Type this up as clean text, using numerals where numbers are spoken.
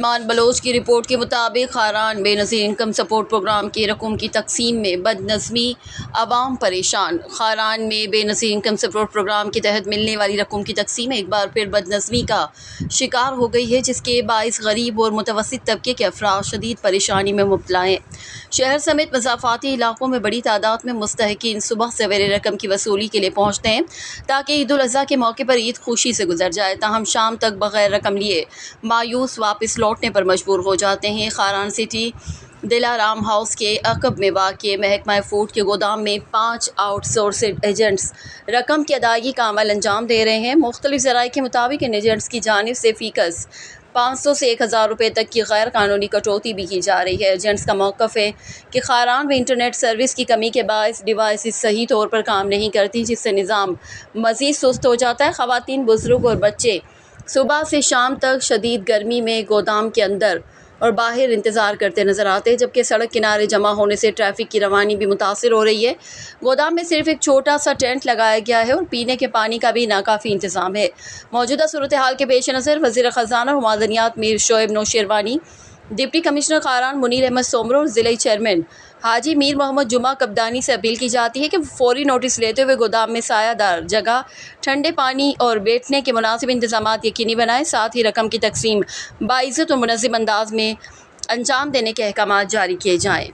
سلمان بلوچ کی رپورٹ کے مطابق خاران بے نظیر انکم سپورٹ پروگرام کی رقم کی تقسیم میں بد نظمی، عوام پریشان۔ خاران میں بے نظیر انکم سپورٹ پروگرام کے تحت ملنے والی رقم کی تقسیم ایک بار پھر بد نظمی کا شکار ہو گئی ہے، جس کے باعث غریب اور متوسط طبقے کے افراد شدید پریشانی میں مبتلا ہیں۔ شہر سمیت مضافاتی علاقوں میں بڑی تعداد میں مستحقین صبح سویرے رقم کی وصولی کے لیے پہنچتے ہیں تاکہ عید الاضحیٰ کے موقع پر عید خوشی سے گزر جائے، تاہم شام تک بغیر رقم لیے مایوس واپس لوٹنے پر مجبور ہو جاتے ہیں۔ خاران سٹی دلارام ہاؤس کے عقب میں واقع محکمہ فوڈ کے گودام میں 5 آؤٹ سورسڈ ایجنٹس رقم کی ادائیگی کا عمل انجام دے رہے ہیں۔ مختلف ذرائع کے مطابق ان ایجنٹس کی جانب سے فی کس 500 سے 1000 روپے تک کی غیر قانونی کٹوتی بھی کی جا رہی ہے۔ ایجنٹس کا موقف ہے کہ خاران میں انٹرنیٹ سروس کی کمی کے باعث ڈیوائسز صحیح طور پر کام نہیں کرتی، جس سے نظام مزید سست ہو جاتا ہے۔ خواتین، بزرگ اور بچے صبح سے شام تک شدید گرمی میں گودام کے اندر اور باہر انتظار کرتے نظر آتے ہیں، جبکہ سڑک کنارے جمع ہونے سے ٹریفک کی روانی بھی متاثر ہو رہی ہے۔ گودام میں صرف ایک چھوٹا سا ٹینٹ لگایا گیا ہے اور پینے کے پانی کا بھی ناکافی انتظام ہے۔ موجودہ صورتحال کے پیش نظر وزیر خزانہ اور معدنیات میر شعیب نوشیروانی، ڈپٹی کمشنر خاران منیر احمد سومرو اور ضلعی چیئرمین حاجی میر محمد جمعہ کبدانی سے اپیل کی جاتی ہے کہ فوری نوٹس لیتے ہوئے گودام میں سایہ دار جگہ، ٹھنڈے پانی اور بیٹھنے کے مناسب انتظامات یقینی بنائیں، ساتھ ہی رقم کی تقسیم باعزت اور منظم انداز میں انجام دینے کے احکامات جاری کیے جائیں۔